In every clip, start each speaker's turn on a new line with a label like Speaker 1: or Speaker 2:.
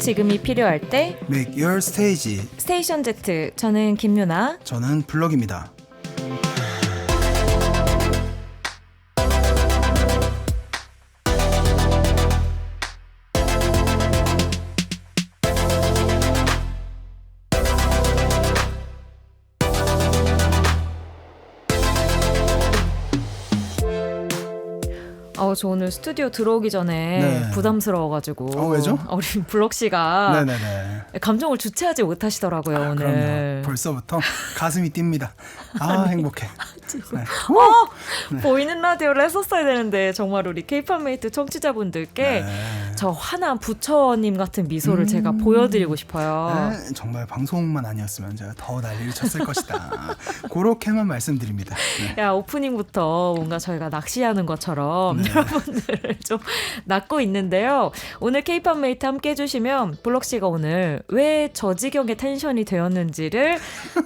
Speaker 1: 지금이 필요할 때
Speaker 2: Make your stage.
Speaker 1: 스테이션 Z. 저는 김유나.
Speaker 2: 저는 블럭입니다.
Speaker 1: 저 오늘 스튜디오 들어오기 전에
Speaker 2: 네.
Speaker 1: 부담스러워가지고
Speaker 2: 왜죠?
Speaker 1: 우리 블럭 씨가
Speaker 2: 네네네.
Speaker 1: 감정을 주체하지 못하시더라고요. 오늘.
Speaker 2: 그럼요. 벌써부터 가슴이 뜁니다. 행복해. 네.
Speaker 1: 보이는 라디오를 했었어야 되는데 정말 우리 K-pop 메이트 청취자분들께 저 환한 부처님 같은 미소를 제가 보여드리고 싶어요.
Speaker 2: 네, 정말 방송만 아니었으면 제가 더 난리를 쳤을 것이다. 그렇게만 말씀드립니다. 네.
Speaker 1: 야, 오프닝부터 뭔가 저희가 낚시하는 것처럼 여러분들을 좀 낚고 있는데요. 오늘 K-pop 메이트 함께 해주시면 블럭 씨가 오늘 왜 저 지경의 텐션이 되었는지를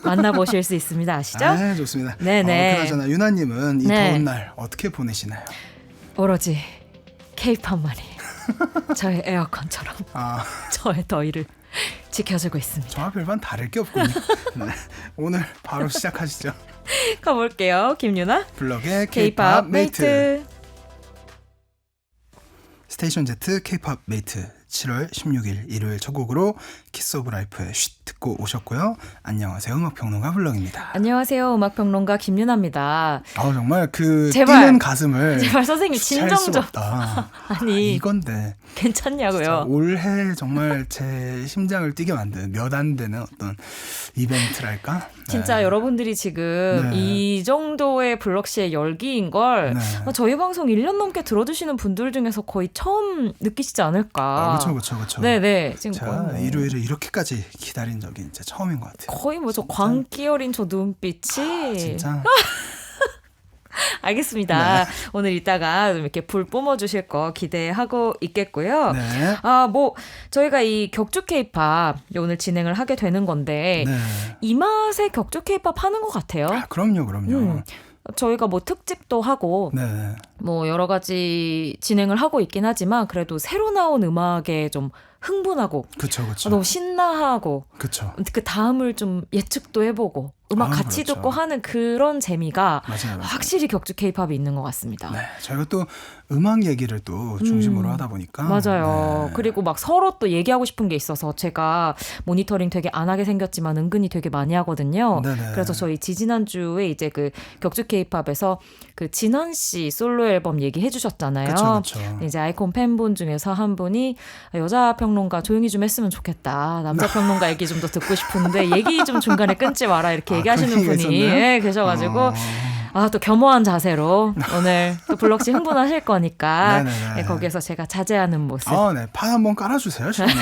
Speaker 1: 만나보실 수 있습니다. 아시죠?
Speaker 2: 네, 좋습니다.
Speaker 1: 네네.
Speaker 2: 그나저나 유나님은 이
Speaker 1: 네.
Speaker 2: 더운 날 어떻게 보내시나요?
Speaker 1: 오로지 K-팝만이 저의 에어컨처럼 저의 더위를 지켜주고 있습니다.
Speaker 2: 저와 별반 다를 게 없군요. 네. 오늘 바로 시작하시죠.
Speaker 1: 가볼게요. 김유나
Speaker 2: 블럭의
Speaker 1: K-pop
Speaker 2: K-pop 메이트.
Speaker 1: 메이트.
Speaker 2: 스테이션 Z K-pop 메이트 7월 16일 일요일 첫 곡으로 키스 오브 라이프의 쉿 듣고 오셨고요. 안녕하세요. 음악평론가 블럭입니다.
Speaker 1: 안녕하세요. 음악평론가 김유나입니다.
Speaker 2: 정말 그
Speaker 1: 제발,
Speaker 2: 뛰는 가슴을
Speaker 1: 제발 선생님 진정 좀. 아니
Speaker 2: 이건데
Speaker 1: 괜찮냐고요.
Speaker 2: 올해 정말 제 심장을 뛰게 만든 몇 안 되는 어떤 이벤트랄까?
Speaker 1: 진짜
Speaker 2: 네.
Speaker 1: 여러분들이 지금 이 정도의 블럭 씨의 열기인 걸 저희 방송 1년 넘게 들어주시는 분들 중에서 거의 처음 느끼시지 않을까.
Speaker 2: 그렇죠.
Speaker 1: 네네. 지금
Speaker 2: 제가 일요일을 이렇게까지 기다린 적이 진짜 처음인 것 같아요.
Speaker 1: 거의 뭐 저 광기 어린 저 눈빛이.
Speaker 2: 진짜.
Speaker 1: 알겠습니다. 오늘 이따가 좀 이렇게 불 뿜어주실 거 기대하고 있겠고요.
Speaker 2: 네.
Speaker 1: 저희가 이 격주 K-pop 오늘 진행을 하게 되는 건데 이 맛에 격주 K-pop 하는 것 같아요.
Speaker 2: 그럼요.
Speaker 1: 저희가 뭐 특집도 하고 뭐 여러 가지 진행을 하고 있긴 하지만 그래도 새로 나온 음악에 좀 흥분하고
Speaker 2: 그쵸.
Speaker 1: 너무 신나하고
Speaker 2: 그쵸.
Speaker 1: 그 다음을 좀 예측도 해보고 음악 같이
Speaker 2: 그렇죠.
Speaker 1: 듣고 하는 그런 재미가
Speaker 2: 맞아요.
Speaker 1: 확실히 격주 K-팝이 있는 것 같습니다.
Speaker 2: 네, 저희가 또 음악 얘기를 또 중심으로 하다 보니까
Speaker 1: 맞아요. 그리고 막 서로 또 얘기하고 싶은 게 있어서 제가 모니터링 되게 안 하게 생겼지만 은근히 되게 많이 하거든요. 그래서 저희 지지난주에 이제 그 격주 K-팝에서 그 진원 씨 솔로 앨범 얘기해 주셨잖아요.
Speaker 2: 그쵸.
Speaker 1: 이제 아이콘 팬분 중에서 한 분이 여자 평론가 조용히 좀 했으면 좋겠다. 남자 평론가 얘기 좀 더 듣고 싶은데 얘기 좀 중간에 끊지 마라 이렇게 얘기하시는 분이 계셔가지고 또 겸허한 자세로 오늘 또 블럭 씨 흥분하실 거니까 거기에서 제가 자제하는 모습.
Speaker 2: 파 한번 깔아주세요. 시원하게.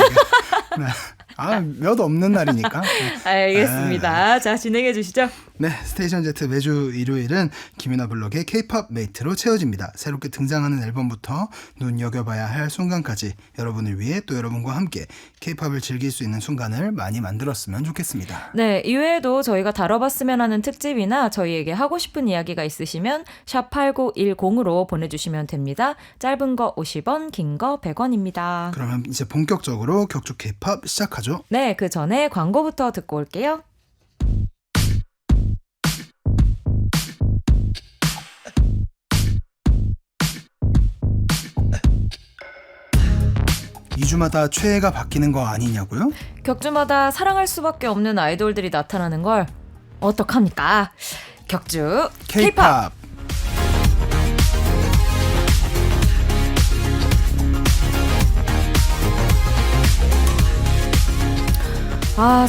Speaker 2: 몇 없는 날이니까.
Speaker 1: 알겠습니다. 자, 진행해 주시죠.
Speaker 2: 네, 스테이션 Z 매주 일요일은 김유나 블럭의 K-pop 메이트로 채워집니다. 새롭게 등장하는 앨범부터 눈여겨봐야 할 순간까지 여러분을 위해 또 여러분과 함께 K-팝을 즐길 수 있는 순간을 많이 만들었으면 좋겠습니다.
Speaker 1: 네, 이외에도 저희가 다뤄봤으면 하는 특집이나 저희에게 하고 싶은 이야기가 있으시면 샵8910으로 보내주시면 됩니다. 짧은 거 50원, 긴 거 100원입니다.
Speaker 2: 그러면 이제 본격적으로 격주 K-팝 시작하죠.
Speaker 1: 네, 그 전에 광고부터 듣고 올게요.
Speaker 2: 이 주마다 최애가 바뀌는 거 아니냐고요?
Speaker 1: 격주마다 사랑할 수밖에 없는 아이돌들이 나타나는 걸 어떡합니까? 격주 K-pop.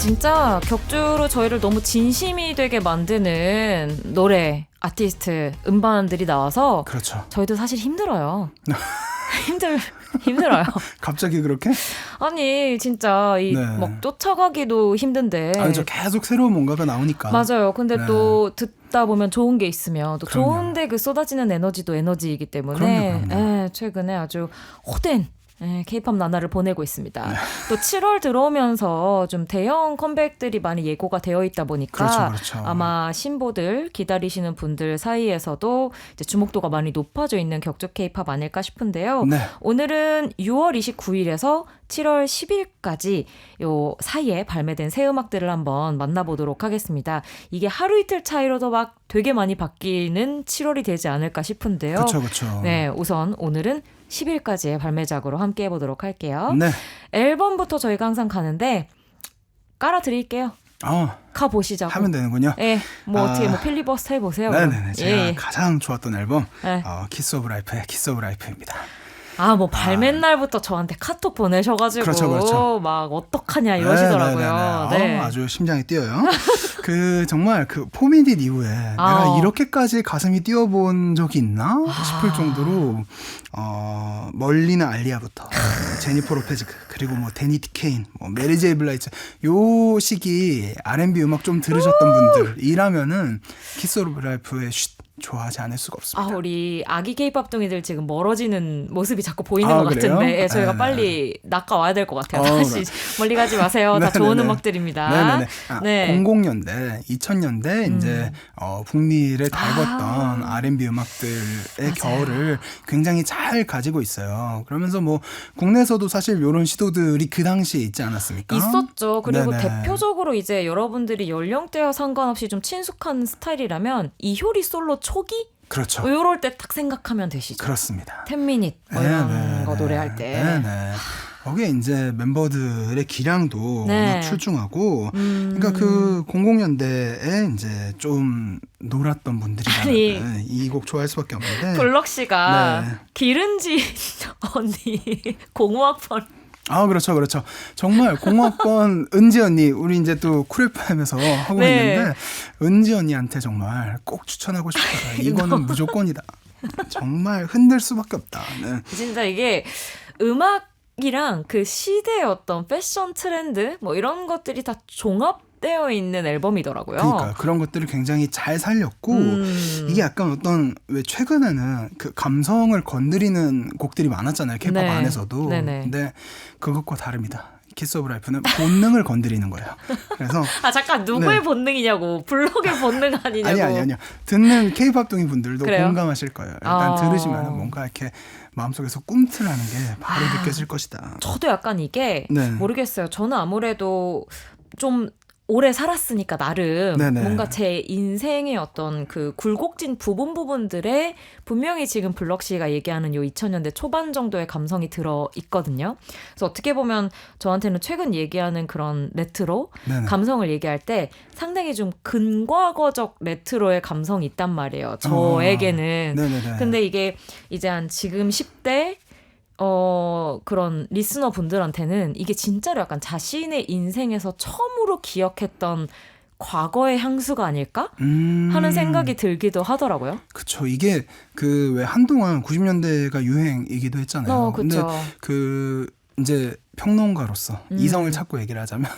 Speaker 1: 진짜 격주로 저희를 너무 진심이 되게 만드는 노래, 아티스트, 음반들이 나와서
Speaker 2: 그렇죠.
Speaker 1: 저희도 사실 힘들어요. 힘들어요.
Speaker 2: 갑자기 그렇게?
Speaker 1: 아니 진짜 막 쫓아가기도 힘든데.
Speaker 2: 저 계속 새로운 뭔가가 나오니까.
Speaker 1: 맞아요. 근데 또 듣다 보면 좋은 게 있으면 또
Speaker 2: 그럼요.
Speaker 1: 좋은데 그 쏟아지는 에너지도 에너지이기 때문에
Speaker 2: 그럼요.
Speaker 1: 최근에 아주 호된 네, K-팝 나날을 보내고 있습니다. 또 7월 들어오면서 좀 대형 컴백들이 많이 예고가 되어 있다 보니까
Speaker 2: 그렇죠.
Speaker 1: 아마 신보들 기다리시는 분들 사이에서도 이제 주목도가 많이 높아져 있는 격주 K-팝 아닐까 싶은데요.
Speaker 2: 네.
Speaker 1: 오늘은 6월 29일에서 7월 10일까지 요 사이에 발매된 새 음악들을 한번 만나보도록 하겠습니다. 이게 하루 이틀 차이로도 막 되게 많이 바뀌는 7월이 되지 않을까 싶은데요.
Speaker 2: 그렇죠.
Speaker 1: 네, 우선 오늘은 10일까지의 발매작으로 함께 해보도록 할게요.
Speaker 2: 네.
Speaker 1: 앨범부터 저희가 항상 가는데 깔아드릴게요. 가보시자고.
Speaker 2: 하면 되는군요.
Speaker 1: 예, 뭐 어떻게 뭐 필리버스터 해보세요.
Speaker 2: 네네네. 제가
Speaker 1: 예.
Speaker 2: 가장 좋았던 앨범
Speaker 1: 네.
Speaker 2: 키스 오브 라이프의 키스 오브 라이프입니다.
Speaker 1: 뭐 발매 날부터 저한테 카톡 보내셔가지고
Speaker 2: 그렇죠.
Speaker 1: 막 어떡하냐 이러시더라고요.
Speaker 2: 네네네.
Speaker 1: 네.
Speaker 2: 아주 심장이 뛰어요. 정말 포미닛 이후에 내가 이렇게까지 가슴이 뛰어본 적이 있나 싶을 정도로 멀리는 알리아부터 제니퍼 로페즈 그리고 뭐 데니티 케인, 뭐 메리 제이 블라이츠 요 시기 R&B 음악 좀 들으셨던 분들이라면은 키스 오브 라이프의 좋아하지 않을 수가 없습니다.
Speaker 1: 우리 아기 케이팝 둥이들 지금 멀어지는 모습이 자꾸 보이는 것
Speaker 2: 그래요?
Speaker 1: 같은데 저희가
Speaker 2: 네.
Speaker 1: 빨리 낚아와야 될 것 같아요. 다시 멀리 가지 마세요. 다 좋은 음악들입니다.
Speaker 2: 네네네.
Speaker 1: 네.
Speaker 2: 00년대, 2000년대 이제 북미를 달궜던 R&B 음악들의 겨울을 굉장히 잘 가지고 있어요. 그러면서 뭐 국내에서도 사실 이런 시도들이 그 당시에 있지 않았습니까?
Speaker 1: 있었죠. 그리고
Speaker 2: 네네.
Speaker 1: 대표적으로 이제 여러분들이 연령대와 상관없이 좀 친숙한 스타일이라면 이효리 솔로 초기?
Speaker 2: 그렇죠.
Speaker 1: 요럴 때 딱 생각하면 되시죠.
Speaker 2: 그렇습니다.
Speaker 1: 10미닛 뭐 이런 거 노래할 때.
Speaker 2: 네네. 거기에 이제 멤버들의 기량도
Speaker 1: 네.
Speaker 2: 워낙 출중하고, 그러니까 그 00년대에 이제 좀 놀았던 분들이라면 이 곡 좋아할 수밖에 없는데.
Speaker 1: 블럭 씨가
Speaker 2: 네.
Speaker 1: 기른지 언니 05학번.
Speaker 2: 그렇죠. 정말 0학번 은지 언니, 우리 이제 또 쿨FM에서 하고
Speaker 1: 네.
Speaker 2: 있는데, 은지 언니한테 정말 꼭 추천하고 싶어요. 이거는 무조건이다. 정말 흔들 수밖에 없다. 네.
Speaker 1: 진짜 이게 음악이랑 그 시대의 어떤 패션 트렌드 뭐 이런 것들이 다 종합되어 있는 앨범이더라고요.
Speaker 2: 그러니까 그런 것들을 굉장히 잘 살렸고 이게 약간 어떤 왜 최근에는 그 감성을 건드리는 곡들이 많았잖아요. K-pop
Speaker 1: 네.
Speaker 2: 안에서도.
Speaker 1: 네네.
Speaker 2: 근데 그것과 다릅니다. 키스 오브 라이프는 본능을 건드리는 거예요. 그래서
Speaker 1: 잠깐 누구의
Speaker 2: 네.
Speaker 1: 본능이냐고. 블록의 본능 아니냐고.
Speaker 2: 아니요. 듣는 K-pop 동인 분들도
Speaker 1: 그래요?
Speaker 2: 공감하실 거예요. 일단 들으시면 뭔가 이렇게 마음속에서 꿈틀하는 게 바로 느껴질 것이다.
Speaker 1: 저도 약간 이게
Speaker 2: 네.
Speaker 1: 모르겠어요. 저는 아무래도 좀 오래 살았으니까 나름
Speaker 2: 네네.
Speaker 1: 뭔가 제 인생의 어떤 그 굴곡진 부분들에 분명히 지금 블럭 씨가 얘기하는 요 2000년대 초반 정도의 감성이 들어 있거든요. 그래서 어떻게 보면 저한테는 최근 얘기하는 그런 레트로
Speaker 2: 네네.
Speaker 1: 감성을 얘기할 때 상당히 좀 근과거적 레트로의 감성이 있단 말이에요. 저에게는.
Speaker 2: 네네네.
Speaker 1: 근데 이게 이제 한 지금 10대 그런 리스너 분들한테는 이게 진짜로 약간 자신의 인생에서 처음으로 기억했던 과거의 향수가 아닐까 하는 생각이 들기도 하더라고요.
Speaker 2: 그쵸. 이게 그 왜 한동안 90년대가 유행이기도 했잖아요. 근데
Speaker 1: 그쵸.
Speaker 2: 그 이제 평론가로서 이성을 찾고 얘기를 하자면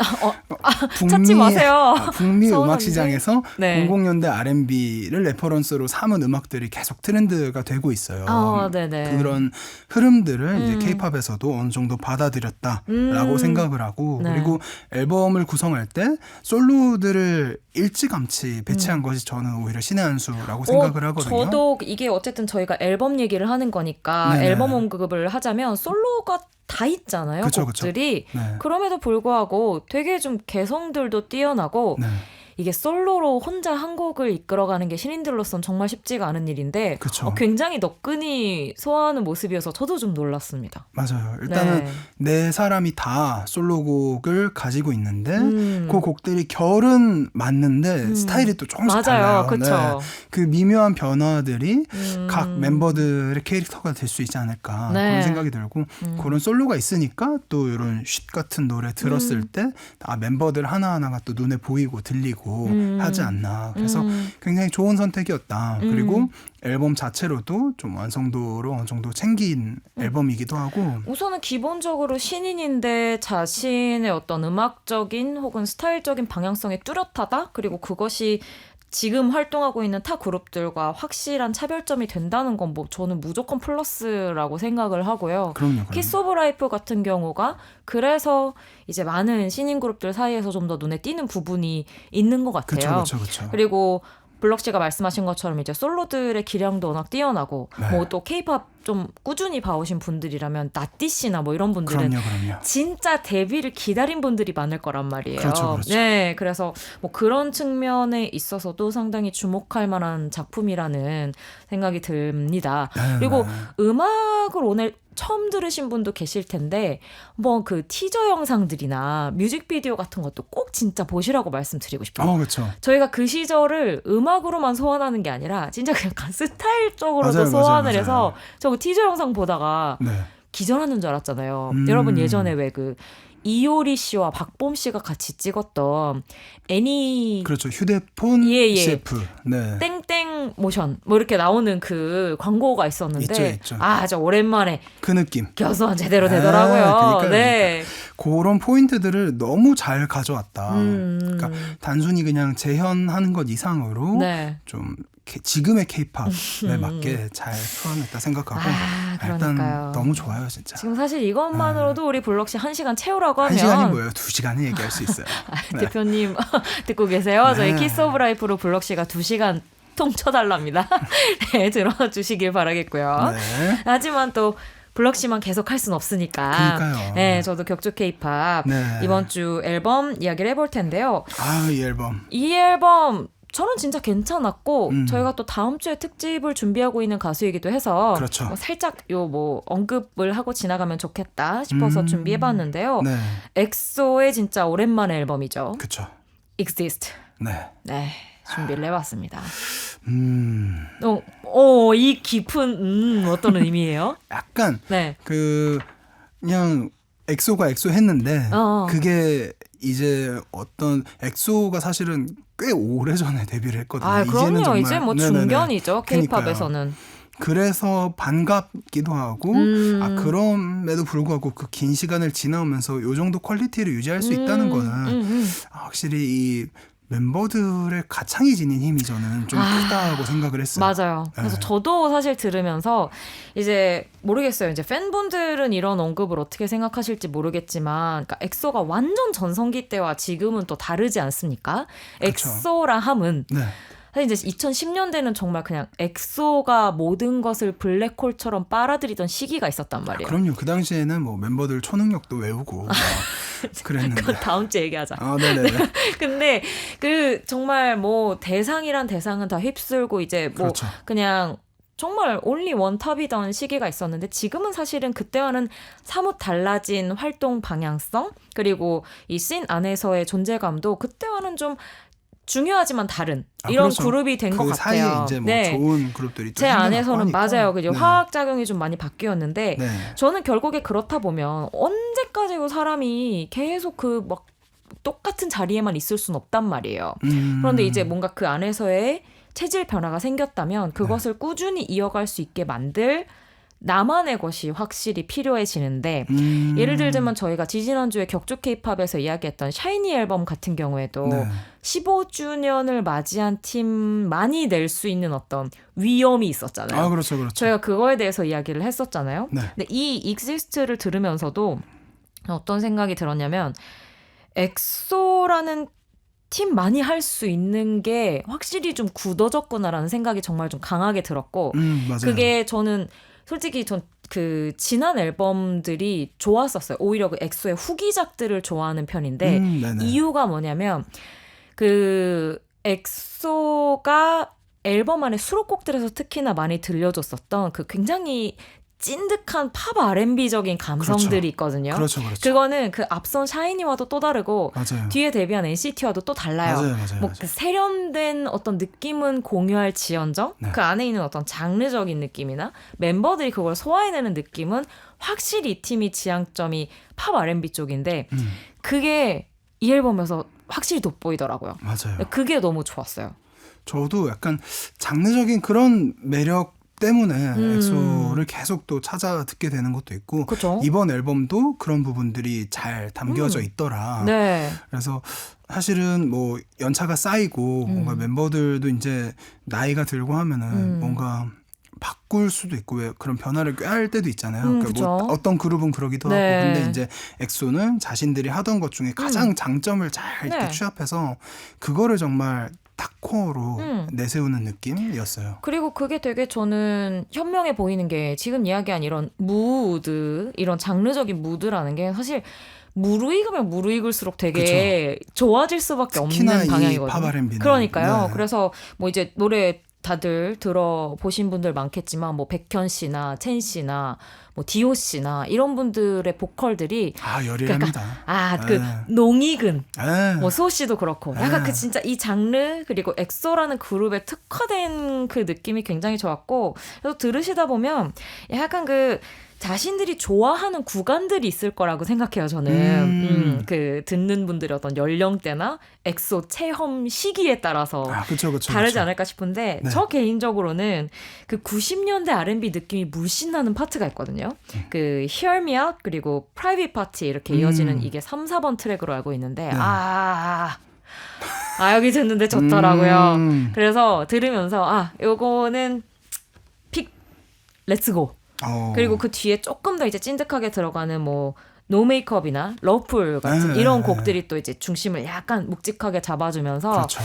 Speaker 1: 찾지 마세요.
Speaker 2: 북미
Speaker 1: 서운한데.
Speaker 2: 음악 시장에서
Speaker 1: 네.
Speaker 2: 00년대 R&B를 레퍼런스로 삼은 음악들이 계속 트렌드가 되고 있어요.
Speaker 1: 네네.
Speaker 2: 그런 흐름들을 이제 K-팝에서도 어느 정도 받아들였다라고 생각을 하고
Speaker 1: 네.
Speaker 2: 그리고 앨범을 구성할 때 솔로들을 일찌감치 배치한 것이 저는 오히려 신의 한 수라고 생각을 하거든요.
Speaker 1: 저도 이게 어쨌든 저희가 앨범 얘기를 하는 거니까
Speaker 2: 네네.
Speaker 1: 앨범 언급을 하자면 솔로가 다 있잖아요.
Speaker 2: 그쵸.
Speaker 1: 곡들이.
Speaker 2: 네.
Speaker 1: 그럼에도 불구하고 되게 좀 개성들도 뛰어나고
Speaker 2: 네.
Speaker 1: 이게 솔로로 혼자 한 곡을 이끌어가는 게 신인들로선 정말 쉽지가 않은 일인데
Speaker 2: 그쵸.
Speaker 1: 굉장히 너끈히 소화하는 모습이어서 저도 좀 놀랐습니다.
Speaker 2: 맞아요. 일단은 네 사람이 다 솔로곡을 가지고 있는데 그 곡들이 결은 맞는데 스타일이 또 조금씩 달라요.
Speaker 1: 맞아요. 그렇죠.
Speaker 2: 그 미묘한 변화들이 각 멤버들의 캐릭터가 될 수 있지 않을까 그런 생각이 들고 그런 솔로가 있으니까 또 이런 쉿 같은 노래 들었을 때 멤버들 하나하나가 또 눈에 보이고 들리고 하지 않나. 그래서 굉장히 좋은 선택이었다. 그리고 앨범 자체로도 좀 완성도로 어느 정도 챙긴 앨범이기도 하고
Speaker 1: 우선은 기본적으로 신인인데 자신의 어떤 음악적인 혹은 스타일적인 방향성이 뚜렷하다. 그리고 그것이 지금 활동하고 있는 타 그룹들과 확실한 차별점이 된다는 건 뭐 저는 무조건 플러스라고 생각을 하고요.
Speaker 2: 그럼요.
Speaker 1: 키스 오브 라이프 같은 경우가 그래서 이제 많은 신인 그룹들 사이에서 좀 더 눈에 띄는 부분이 있는 것 같아요.
Speaker 2: 그렇죠.
Speaker 1: 그리고 블럭 씨가 말씀하신 것처럼 이제 솔로들의 기량도 워낙 뛰어나고
Speaker 2: 네.
Speaker 1: 뭐 또 케이팝 좀 꾸준히 봐오신 분들이라면 나띠 씨나 뭐 이런 분들은
Speaker 2: 그럼요.
Speaker 1: 진짜 데뷔를 기다린 분들이 많을 거란 말이에요.
Speaker 2: 그렇죠.
Speaker 1: 네, 그래서 뭐 그런 측면에 있어서도 상당히 주목할 만한 작품이라는 생각이 듭니다. 그리고 음악을 오늘 처음 들으신 분도 계실 텐데 뭐 그 티저 영상들이나 뮤직비디오 같은 것도 꼭 진짜 보시라고 말씀드리고 싶어요.
Speaker 2: 그렇죠.
Speaker 1: 저희가 그 시절을 음악으로만 소환하는 게 아니라 진짜 그냥 스타일적으로도
Speaker 2: 맞아요,
Speaker 1: 소환을
Speaker 2: 맞아요.
Speaker 1: 해서 저 티저 영상 보다가
Speaker 2: 네.
Speaker 1: 기절하는 줄 알았잖아요. 여러분 예전에 왜 그 이효리 씨와 박봄 씨가 같이 찍었던 애니
Speaker 2: 그렇죠. 휴대폰
Speaker 1: 예.
Speaker 2: CF. 네.
Speaker 1: 땡땡 모션 뭐 이렇게 나오는 그 광고가 있었는데
Speaker 2: 있죠.
Speaker 1: 아, 저 오랜만에
Speaker 2: 그 느낌.
Speaker 1: 겨수한 제대로 되더라고요.
Speaker 2: 그러니까요.
Speaker 1: 네.
Speaker 2: 그런 포인트들을 너무 잘 가져왔다. 그러니까 단순히 그냥 재현하는 것 이상으로
Speaker 1: 네.
Speaker 2: 좀 지금의 케이팝에 맞게 잘 표현했다 생각하고
Speaker 1: 그러니까요.
Speaker 2: 일단 너무 좋아요 진짜.
Speaker 1: 지금 사실 이것만으로도 우리 블럭 씨 1시간 채우라고 하면
Speaker 2: 1시간이 뭐예요? 2시간은 얘기할 수 있어요. 네.
Speaker 1: 대표님 듣고 계세요? 저희
Speaker 2: 네.
Speaker 1: 키스 오브 라이프로 블럭 씨가 2시간 통쳐달랍니다. 네, 들어주시길 바라겠고요.
Speaker 2: 네.
Speaker 1: 하지만 또 블럭 씨만 계속 할 순 없으니까.
Speaker 2: 그러니까요.
Speaker 1: 네, 저도 격주 케이팝
Speaker 2: 네.
Speaker 1: 이번 주 앨범 이야기를 해볼 텐데요.
Speaker 2: 이 앨범.
Speaker 1: 이 앨범 저는 진짜 괜찮았고 저희가 또 다음 주에 특집을 준비하고 있는 가수이기도 해서
Speaker 2: 그렇죠.
Speaker 1: 뭐 살짝 요 뭐 언급을 하고 지나가면 좋겠다 싶어서 준비해봤는데요.
Speaker 2: 네.
Speaker 1: 엑소의 진짜 오랜만의 앨범이죠.
Speaker 2: 그렇죠.
Speaker 1: Exist.
Speaker 2: 네.
Speaker 1: 네, 준비를 해봤습니다. 이 깊은 어떤 의미예요?
Speaker 2: 약간
Speaker 1: 네.
Speaker 2: 그냥 엑소가 엑소 했는데 그게 이제 어떤 엑소가 사실은 꽤 오래전에 데뷔를 했거든요.
Speaker 1: 아, 그럼요.
Speaker 2: 이제는 정말,
Speaker 1: 이제 뭐
Speaker 2: 네네네.
Speaker 1: 중견이죠. 케이팝에서는.
Speaker 2: 그래서 반갑기도 하고 그럼에도 불구하고 그 긴 시간을 지나오면서 요 정도 퀄리티를 유지할 수 있다는 거는 확실히 이 멤버들의 가창이 지닌 힘이 저는 좀 크다고 생각을 했어요.
Speaker 1: 맞아요. 그래서 저도 사실 들으면서 이제 모르겠어요. 이제 팬분들은 이런 언급을 어떻게 생각하실지 모르겠지만, 그러니까 엑소가 완전 전성기 때와 지금은 또 다르지 않습니까?
Speaker 2: 그렇죠.
Speaker 1: 엑소라 함은
Speaker 2: 네.
Speaker 1: 사실 이제 2010년대는 정말 그냥 엑소가 모든 것을 블랙홀처럼 빨아들이던 시기가 있었단 말이에요.
Speaker 2: 그럼요. 그 당시에는 뭐 멤버들 초능력도 외우고 그랬는데.
Speaker 1: 그건 다음 주에 얘기하자.
Speaker 2: 네네.
Speaker 1: 근데 그 정말 뭐 대상이란 대상은 다 휩쓸고 이제 뭐
Speaker 2: 그렇죠.
Speaker 1: 그냥 정말 온리 원탑이던 시기가 있었는데 지금은 사실은 그때와는 사뭇 달라진 활동 방향성 그리고 이 씬 안에서의 존재감도 그때와는 좀 중요하지만 다른 이런
Speaker 2: 그렇죠.
Speaker 1: 그룹이 된 것
Speaker 2: 그
Speaker 1: 같아요.
Speaker 2: 사이에 이제 뭐 좋은 그룹들이 또
Speaker 1: 제 안에서는
Speaker 2: 생겨났고 하니까.
Speaker 1: 맞아요. 그죠.
Speaker 2: 네.
Speaker 1: 화학 작용이 좀 많이 바뀌었는데
Speaker 2: 네.
Speaker 1: 저는 결국에 그렇다 보면 언제까지 사람이 계속 그 막 똑같은 자리에만 있을 수는 없단 말이에요. 그런데 이제 뭔가 그 안에서의 체질 변화가 생겼다면 그것을 꾸준히 이어갈 수 있게 만들 나만의 것이 확실히 필요해지는데 예를 들자면 저희가 지지난주에 격주 케이팝에서 이야기했던 샤이니 앨범 같은 경우에도
Speaker 2: 네.
Speaker 1: 15주년을 맞이한 팀만이 낼 수 있는 어떤 위험이 있었잖아요.
Speaker 2: 그렇죠.
Speaker 1: 저희가 그거에 대해서 이야기를 했었잖아요.
Speaker 2: 네.
Speaker 1: 근데 이 익시스트를 들으면서도 어떤 생각이 들었냐면 엑소라는 팀 많이 할 수 있는 게 확실히 좀 굳어졌구나라는 생각이 정말 좀 강하게 들었고
Speaker 2: 맞아요.
Speaker 1: 그게 저는 솔직히 전 그 지난 앨범들이 좋았었어요. 오히려 그 엑소의 후기작들을 좋아하는 편인데
Speaker 2: 네네.
Speaker 1: 이유가 뭐냐면 그 엑소가 앨범 안에 수록곡들에서 특히나 많이 들려줬었던 그 굉장히 찐득한 팝 R&B적인 감성들이 있거든요.
Speaker 2: 그렇죠.
Speaker 1: 그거는 그 앞선 샤이니와도 또 다르고
Speaker 2: 맞아요.
Speaker 1: 뒤에 데뷔한 NCT와도 또 달라요.
Speaker 2: 맞아요.
Speaker 1: 뭐 그 세련된 어떤 느낌은 공유할 지언정
Speaker 2: 네.
Speaker 1: 그 안에 있는 어떤 장르적인 느낌이나 멤버들이 그걸 소화해내는 느낌은 확실히 이 팀이 지향점이 팝 R&B 쪽인데 그게 이 앨범에서 확실히 돋보이더라고요.
Speaker 2: 맞아요.
Speaker 1: 그게 너무 좋았어요.
Speaker 2: 저도 약간 장르적인 그런 매력 때문에 엑소를 계속 또 찾아 듣게 되는 것도 있고
Speaker 1: 그쵸?
Speaker 2: 이번 앨범도 그런 부분들이 잘 담겨져 있더라.
Speaker 1: 네.
Speaker 2: 그래서 사실은 뭐 연차가 쌓이고 뭔가 멤버들도 이제 나이가 들고 하면은 뭔가 바꿀 수도 있고 왜 그런 변화를 꾀할 때도 있잖아요. 그러니까
Speaker 1: 그쵸.
Speaker 2: 뭐 어떤 그룹은 그러기도
Speaker 1: 네.
Speaker 2: 하고 근데 이제 엑소는 자신들이 하던 것 중에 가장 장점을 잘 이렇게
Speaker 1: 네.
Speaker 2: 취합해서 그거를 정말 탁코어로 내세우는 느낌이었어요.
Speaker 1: 그리고 그게 되게 저는 현명해 보이는 게 지금 이야기한 이런 무드, 이런 장르적인 무드라는 게 사실 무르익으면 무르익을수록 되게 좋아질 수밖에
Speaker 2: 특히나
Speaker 1: 없는
Speaker 2: 이
Speaker 1: 방향이거든요.
Speaker 2: 팝 R&B 는.
Speaker 1: 그러니까요.
Speaker 2: 네.
Speaker 1: 그래서 뭐 이제 노래 다들 들어보신 분들 많겠지만 뭐 백현 씨나 첸 씨나 뭐 디오 씨나 이런 분들의 보컬들이
Speaker 2: 열일합니다.
Speaker 1: 그 농익은
Speaker 2: 네.
Speaker 1: 뭐 수호 씨도 그렇고 약간 그 진짜 이 장르 그리고 엑소라는 그룹에 특화된 그 느낌이 굉장히 좋았고 그래서 들으시다 보면 약간 그 자신들이 좋아하는 구간들이 있을 거라고 생각해요, 저는. 그 듣는 분들의 어떤 연령대나 엑소 체험 시기에 따라서
Speaker 2: 그쵸,
Speaker 1: 다르지 않을까 싶은데
Speaker 2: 네.
Speaker 1: 저 개인적으로는 그 90년대 R&B 느낌이 물씬 나는 파트가 있거든요. 그 Hear Me Out 그리고 Private Party 이렇게 이어지는 이게 3, 4번 트랙으로 알고 있는데
Speaker 2: 네.
Speaker 1: 여기 듣는데 좋더라고요. 그래서 들으면서 요거는 픽 렛츠고. 그리고 그 뒤에 조금 더 이제 찐득하게 들어가는 뭐 노 메이크업이나 러플 같은 이런 곡들이 또 이제 중심을 약간 묵직하게 잡아주면서
Speaker 2: 그렇죠.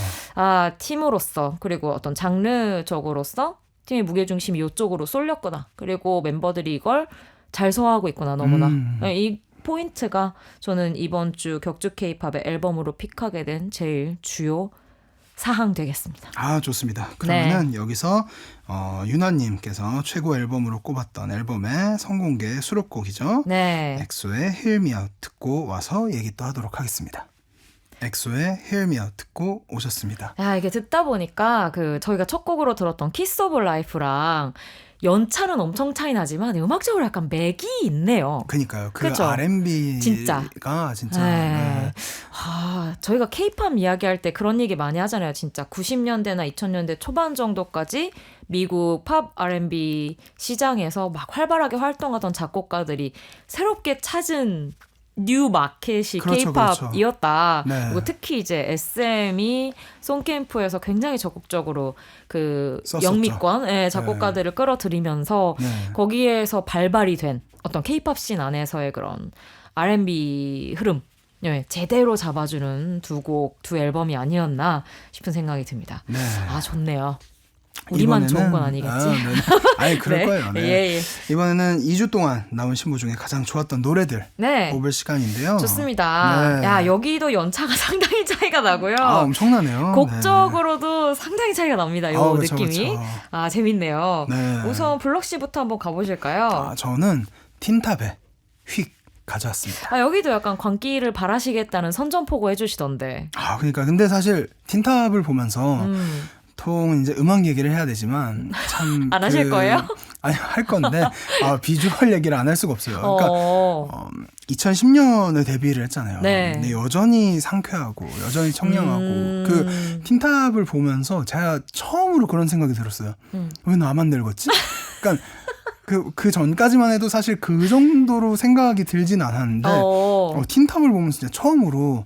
Speaker 1: 팀으로서 그리고 어떤 장르적으로서 팀의 무게중심이 이쪽으로 쏠렸구나. 그리고 멤버들이 이걸 잘 소화하고 있구나 너무나. 이 포인트가 저는 이번 주 격주 K-팝의 앨범으로 픽하게 된 제일 주요 사항 되겠습니다.
Speaker 2: 좋습니다. 그러면은 여기서 유나님께서 최고 앨범으로 꼽았던 앨범의 선공개 수록곡이죠.
Speaker 1: 네.
Speaker 2: 엑소의 Hear Me Out 듣고 와서 얘기 또 하도록 하겠습니다. 엑소의 Hear Me Out 듣고 오셨습니다.
Speaker 1: 이게 듣다 보니까 저희가 첫 곡으로 들었던 Kiss of Life랑 연차는 엄청 차이 나지만 음악적으로 약간 맥이 있네요.
Speaker 2: 그니까요. 그
Speaker 1: 그쵸?
Speaker 2: R&B가 진짜. 네.
Speaker 1: 저희가 K-팝 이야기할 때 그런 얘기 많이 하잖아요. 진짜 90년대나 2000년대 초반 정도까지 미국 팝 R&B 시장에서 막 활발하게 활동하던 작곡가들이 새롭게 찾은 뉴 마켓이 K-팝이었다.
Speaker 2: 네.
Speaker 1: 그리고 특히 이제 SM이 송캠프에서 굉장히 적극적으로 그
Speaker 2: 썼었죠.
Speaker 1: 영미권 작곡가들을 끌어들이면서 거기에서 발발이 된 어떤 K-팝 씬 안에서의 그런 R&B 흐름 제대로 잡아주는 두 앨범이 아니었나 싶은 생각이 듭니다.
Speaker 2: 네.
Speaker 1: 좋네요. 우리만 좋은 건 아니겠지?
Speaker 2: 아니 그럴 거예요. 네.
Speaker 1: 예.
Speaker 2: 이번에는 2주 동안 나온 신보 중에 가장 좋았던 노래들 꼽을 시간인데요.
Speaker 1: 좋습니다.
Speaker 2: 네.
Speaker 1: 여기도 연차가 상당히 차이가 나고요.
Speaker 2: 엄청나네요.
Speaker 1: 곡적으로도 상당히 차이가 납니다. 요
Speaker 2: 그쵸,
Speaker 1: 느낌이.
Speaker 2: 그쵸.
Speaker 1: 재밌네요.
Speaker 2: 네.
Speaker 1: 우선 블럭 씨부터 한번 가보실까요?
Speaker 2: 저는 틴탑의 휙 가져왔습니다.
Speaker 1: 여기도 약간 광기를 바라시겠다는 선전포고 해주시던데.
Speaker 2: 그러니까 근데 사실 틴탑을 보면서 보통 이제 음악 얘기를 해야 되지만 참
Speaker 1: 안 하실 거예요?
Speaker 2: 아니 할 건데 비주얼 얘기를 안 할 수가 없어요. 그러니까 2010년에 데뷔를 했잖아요.
Speaker 1: 네.
Speaker 2: 근데 여전히 상쾌하고 여전히 청량하고 그 틴탑을 보면서 제가 처음으로 그런 생각이 들었어요. 왜 나만 늙었지? 그러니까 그 전까지만 해도 사실 그 정도로 생각이 들진 않았는데 틴탑을 보면 진짜 처음으로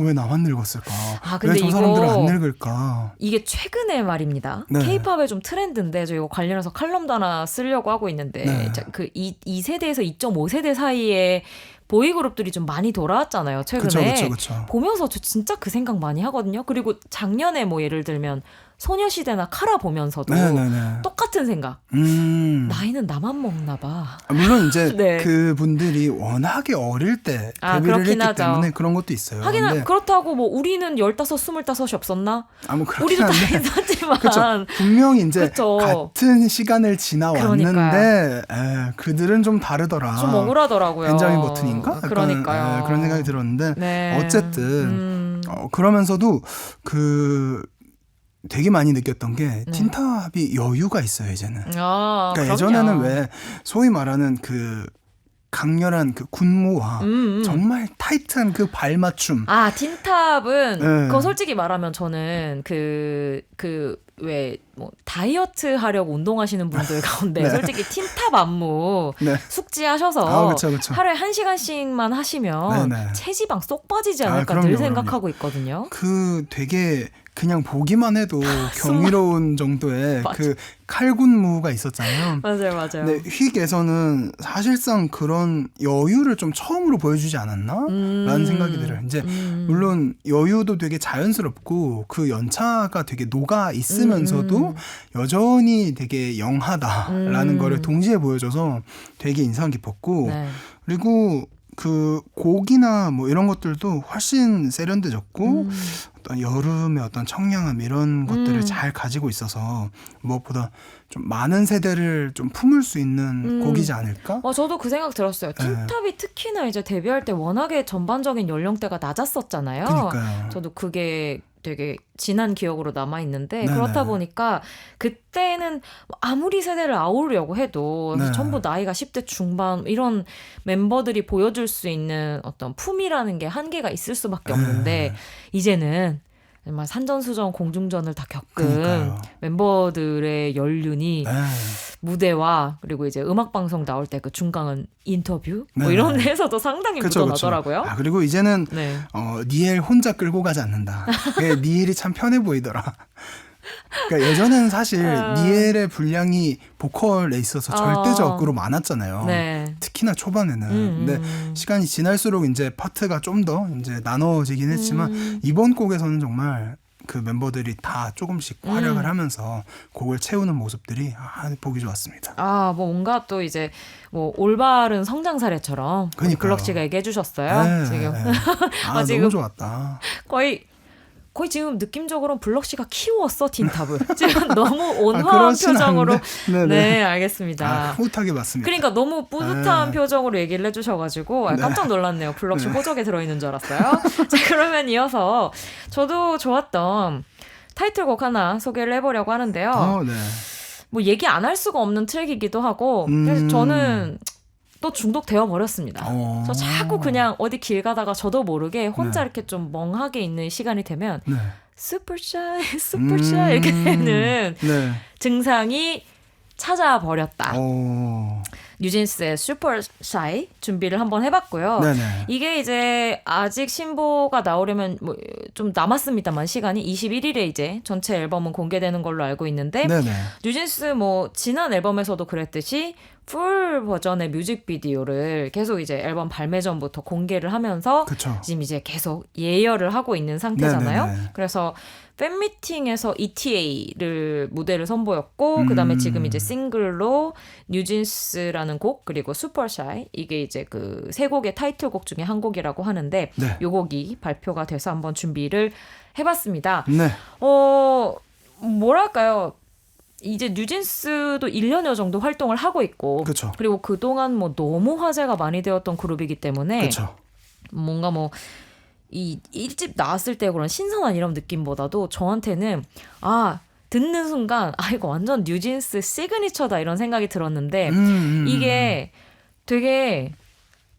Speaker 2: 왜 나만 늙었을까?
Speaker 1: 근데
Speaker 2: 왜 저 사람들은 안 늙을까?
Speaker 1: 이게 최근의 말입니다.
Speaker 2: 네.
Speaker 1: K-팝의 좀 트렌드인데 저 이거 관련해서 칼럼도 하나 쓰려고 하고 있는데
Speaker 2: 네.
Speaker 1: 그 2세대에서 2.5세대 사이에 보이그룹들이 좀 많이 돌아왔잖아요. 최근에.
Speaker 2: 그쵸.
Speaker 1: 보면서 저 진짜 그 생각 많이 하거든요. 그리고 작년에 뭐 예를 들면 소녀시대나 카라 보면서도 똑같은 생각. 나이는 나만 먹나 봐.
Speaker 2: 물론 이제
Speaker 1: 네.
Speaker 2: 그분들이 워낙에 어릴 때 데뷔를 했기 때문에 그런 것도 있어요.
Speaker 1: 하긴 그렇다고 뭐 우리는 15, 25이 없었나?
Speaker 2: 뭐
Speaker 1: 우리도 다 있었지만.
Speaker 2: 그쵸. 분명히 이제
Speaker 1: 그쵸.
Speaker 2: 같은 시간을 지나왔는데 그들은 좀 다르더라.
Speaker 1: 좀 억울하더라고요.
Speaker 2: 벤자민 버튼인가?
Speaker 1: 그러니까요.
Speaker 2: 그런 생각이 들었는데
Speaker 1: 네.
Speaker 2: 어쨌든 그러면서도 되게 많이 느꼈던 게 틴탑이 여유가 있어요 이제는. 그러니까
Speaker 1: 그럼요.
Speaker 2: 예전에는 왜 소위 말하는 강렬한 그 군무와 정말 타이트한 그 발맞춤.
Speaker 1: 아, 틴탑은
Speaker 2: 네.
Speaker 1: 그거 솔직히 말하면 저는 왜 뭐 다이어트 하려고 운동하시는 분들 가운데
Speaker 2: 네.
Speaker 1: 솔직히 틴탑 안무
Speaker 2: 네.
Speaker 1: 숙지하셔서
Speaker 2: 그쵸.
Speaker 1: 하루에 1시간씩만 하시면
Speaker 2: 네네.
Speaker 1: 체지방 쏙 빠지지 않을까
Speaker 2: 그럼요,
Speaker 1: 늘
Speaker 2: 그럼요.
Speaker 1: 생각하고 있거든요.
Speaker 2: 그 되게 그냥 보기만 해도 경이로운 정도의 그 칼군무가 있었잖아요.
Speaker 1: 맞아요.
Speaker 2: 네, 휙에서는 사실상 그런 여유를 좀 처음으로 보여주지 않았나? 라는 생각이 들어요. 이제 물론 여유도 되게 자연스럽고 그 연차가 되게 녹아 있으면서도 여전히 되게 영하다라는 거를 동시에 보여줘서 되게 인상 깊었고
Speaker 1: 네.
Speaker 2: 그리고 그 곡이나 뭐 이런 것들도 훨씬 세련되졌고 어떤 여름의 어떤 청량함 이런 것들을 잘 가지고 있어서 무엇보다 좀 많은 세대를 좀 품을 수 있는 곡이지 않을까?
Speaker 1: 저도 그 생각 들었어요. 틴탑이 특히나 이제 데뷔할 때 워낙에 전반적인 연령대가 낮았었잖아요.
Speaker 2: 그러니까요.
Speaker 1: 저도 그게 되게 진한 기억으로 남아있는데
Speaker 2: 네네.
Speaker 1: 그렇다 보니까 그때는 아무리 세대를 아우르려고 해도
Speaker 2: 네.
Speaker 1: 전부 나이가 10대 중반 이런 멤버들이 보여줄 수 있는 어떤 품이라는 게 한계가 있을 수밖에 없는데 이제는 정말 산전수전 공중전을 다 겪은
Speaker 2: 그러니까요.
Speaker 1: 멤버들의 연륜이
Speaker 2: 네.
Speaker 1: 무대와 그리고 이제 음악방송 나올 때 그 중간은 인터뷰 뭐
Speaker 2: 네.
Speaker 1: 이런 데에서도 상당히 묻어나더라고요.
Speaker 2: 그리고 이제는
Speaker 1: 네.
Speaker 2: 니엘 혼자 끌고 가지 않는다. 니엘이 참 편해 보이더라. 그러니까 예전에는 사실 니엘의 분량이 보컬에 있어서 절대적으로 많았잖아요.
Speaker 1: 네.
Speaker 2: 특히나 초반에는. 근데 시간이 지날수록 이제 파트가 좀 더 이제 나눠지긴 했지만 이번 곡에서는 정말 그 멤버들이 다 조금씩 활약을 하면서 곡을 채우는 모습들이 보기 좋았습니다.
Speaker 1: 뭐 뭔가 또 이제 뭐 올바른 성장 사례처럼 블럭 씨가 얘기해 주셨어요.
Speaker 2: 네,
Speaker 1: 지금
Speaker 2: 네.
Speaker 1: 지금
Speaker 2: 너무 좋았다.
Speaker 1: 거의 지금 느낌적으로는 블럭 씨가 키웠어 틴탑을. 지금 너무 온화한
Speaker 2: 그렇진
Speaker 1: 표정으로.
Speaker 2: 않은데.
Speaker 1: 네, 알겠습니다.
Speaker 2: 흐뭇하게 봤습니다.
Speaker 1: 그러니까 너무 뿌듯한 표정으로 얘기를 해주셔가지고 깜짝 놀랐네요. 블럭 씨 호적에 들어있는 줄 알았어요. 자, 그러면 이어서 저도 좋았던 타이틀곡 하나 소개를 해보려고 하는데요.
Speaker 2: 네.
Speaker 1: 뭐 얘기 안 할 수가 없는 트랙이기도 하고 그래서 저는 또 중독되어 버렸습니다. 저 자꾸 그냥 어디 길 가다가 저도 모르게 혼자 이렇게 좀 멍하게 있는 시간이 되면 슈퍼샤이 이렇게 되는 증상이 찾아버렸다. 뉴진스의 슈퍼샤이 준비를 한번 해봤고요.
Speaker 2: 네네.
Speaker 1: 이게 이제 아직 신보가 나오려면 뭐 좀 남았습니다만 시간이 21일에 이제 전체 앨범은 공개되는 걸로 알고 있는데
Speaker 2: 네네.
Speaker 1: 뉴진스 뭐 지난 앨범에서도 그랬듯이 풀 버전의 뮤직비디오를 계속 이제 앨범 발매 전부터 공개를 하면서
Speaker 2: 그쵸.
Speaker 1: 지금 이제 계속 예열을 하고 있는 상태잖아요.
Speaker 2: 네네네.
Speaker 1: 그래서 팬미팅에서 ETA를 무대를 선보였고 그다음에 지금 이제 싱글로 뉴진스라는 곡 그리고 슈퍼샤이 이게 이제 그 세 곡의 타이틀곡 중에 한 곡이라고 하는데
Speaker 2: 네.
Speaker 1: 요 곡이 발표가 돼서 한번 준비를 해봤습니다.
Speaker 2: 네.
Speaker 1: 뭐랄까요? 이제 뉴진스도 1년여 정도 활동을 하고 있고
Speaker 2: 그쵸.
Speaker 1: 그리고 그동안 뭐 너무 화제가 많이 되었던 그룹이기 때문에
Speaker 2: 그쵸.
Speaker 1: 뭔가 뭐 이 1집 나왔을 때 그런 신선한 이런 느낌보다도 저한테는 듣는 순간 이거 완전 뉴진스 시그니처다 이런 생각이 들었는데 이게 되게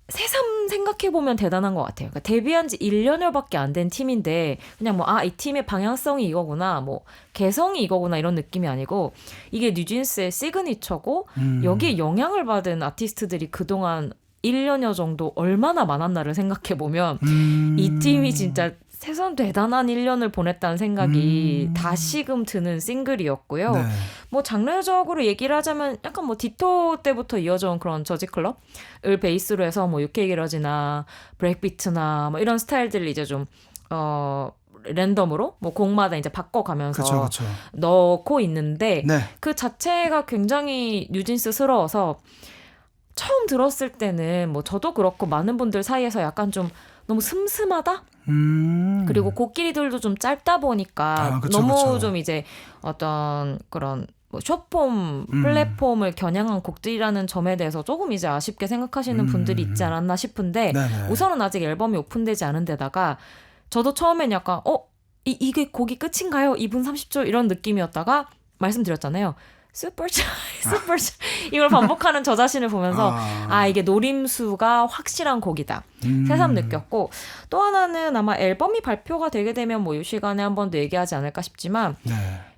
Speaker 1: 새삼 생각해보면 대단한 것 같아요. 그러니까 데뷔한 지 1년여밖에 안 된 팀인데 그냥 뭐 이 팀의 방향성이 이거구나 뭐 개성이 이거구나 이런 느낌이 아니고 이게 뉴진스의 시그니처고 여기에 영향을 받은 아티스트들이 그동안 1년여 정도 얼마나 많았나를 생각해보면 이 팀이 진짜 새삼 대단한 1년을 보냈다는 생각이 다시금 드는 싱글이었고요.
Speaker 2: 네.
Speaker 1: 뭐 장르적으로 얘기를 하자면 약간 뭐 디토 때부터 이어져 온 그런 저지클럽을 베이스로 해서 뭐 UK 게러지나 브레이크비트나 뭐 이런 스타일들을 이제 좀 랜덤으로 뭐 곡마다 이제 바꿔가면서
Speaker 2: 그쵸.
Speaker 1: 넣고 있는데
Speaker 2: 네.
Speaker 1: 그 자체가 굉장히 뉴진스스러워서 처음 들었을 때는 뭐 저도 그렇고 많은 분들 사이에서 약간 좀 너무 슴슴하다? 그리고 곡길이들도 좀 짧다 보니까 너무 좀 이제 어떤 그런 뭐 숏폼 플랫폼을 겨냥한 곡들이라는 점에 대해서 조금 이제 아쉽게 생각하시는 분들이 있지 않았나 싶은데
Speaker 2: 네네.
Speaker 1: 우선은 아직 앨범이 오픈되지 않은 데다가 저도 처음엔 약간 이게 곡이 끝인가요? 2분 30초 이런 느낌이었다가 말씀드렸잖아요. 슈퍼샤이 이걸 반복하는 저 자신을 보면서 이게 노림수가 확실한 곡이다. 새삼 느꼈고 또 하나는 아마 앨범이 발표가 되게 되면 뭐 이 시간에 한 번 더 얘기하지 않을까 싶지만
Speaker 2: 네.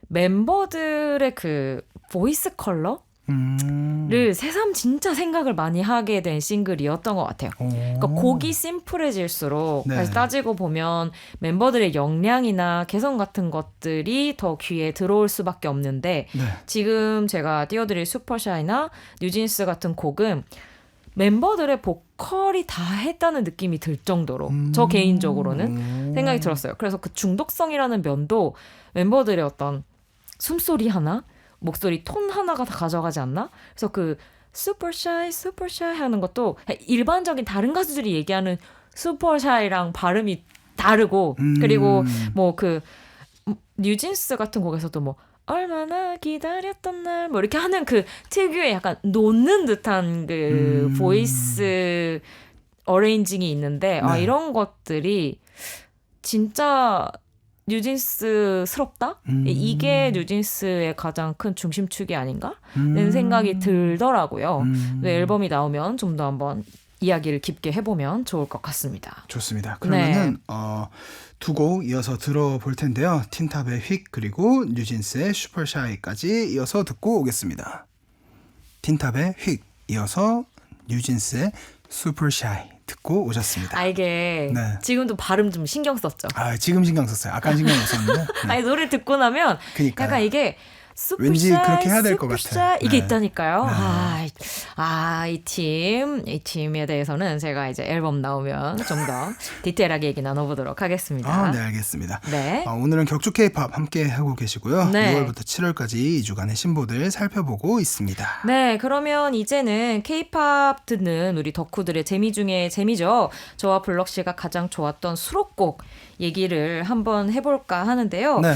Speaker 1: 멤버들의 그 보이스 컬러 를 새삼 진짜 생각을 많이 하게 된 싱글이었던 것 같아요. 그러니까 곡이 심플해질수록
Speaker 2: 네.
Speaker 1: 다시 따지고 보면 멤버들의 역량이나 개성 같은 것들이 더 귀에 들어올 수밖에 없는데
Speaker 2: 네.
Speaker 1: 지금 제가 띄워드릴 슈퍼샤이나 뉴진스 같은 곡은 멤버들의 보컬이 다 했다는 느낌이 들 정도로 저 개인적으로는 생각이 들었어요. 그래서 그 중독성이라는 면도 멤버들의 어떤 숨소리 하나 목소리 톤 하나가 다 가져가지 않나? 그래서 그 슈퍼샤이 하는 것도 일반적인 다른 가수들이 얘기하는 슈퍼샤이랑 발음이 다르고 그리고 뭐 그 뉴진스 같은 곡에서도 뭐 얼마나 기다렸던 날 뭐 이렇게 하는 그 특유의 약간 놓는 듯한 그 보이스 어레인징이 있는데
Speaker 2: 네.
Speaker 1: 이런 것들이 진짜 뉴진스스럽다? 이게 뉴진스의 가장 큰 중심축이 아닌가라는 생각이 들더라고요. 앨범이 나오면 좀 더 한번 이야기를 깊게 해보면 좋을 것 같습니다.
Speaker 2: 좋습니다. 그러면은 두 곡 이어서 들어볼 텐데요. 틴탑의 휙 그리고 뉴진스의 슈퍼샤이까지 이어서 듣고 오겠습니다. 틴탑의 휙 이어서 뉴진스의 슈퍼샤이 듣고 오셨습니다.
Speaker 1: 이게
Speaker 2: 네.
Speaker 1: 지금도 발음 좀 신경 썼죠.
Speaker 2: 지금 신경 썼어요. 아까 신경 못 썼는데. 네.
Speaker 1: 노래 듣고 나면
Speaker 2: 그러니까요.
Speaker 1: 약간 이게
Speaker 2: 왠지
Speaker 1: 슈퍼샤이,
Speaker 2: 그렇게 해야 될 것
Speaker 1: 슈퍼샤이
Speaker 2: 같아.
Speaker 1: 이게
Speaker 2: 네.
Speaker 1: 있다니까요.
Speaker 2: 네.
Speaker 1: 이 팀에 대해서는 제가 이제 앨범 나오면 좀 더 디테일하게 얘기 나눠보도록 하겠습니다.
Speaker 2: 네, 알겠습니다.
Speaker 1: 네.
Speaker 2: 오늘은 격주 K-팝 함께 하고 계시고요.
Speaker 1: 네.
Speaker 2: 6월부터 7월까지 2주간의 신보들 살펴보고 있습니다.
Speaker 1: 네, 그러면 이제는 K-팝 듣는 우리 덕후들의 재미 중에 재미죠. 저와 블럭 씨가 가장 좋았던 수록곡 얘기를 한번 해볼까 하는데요.
Speaker 2: 네.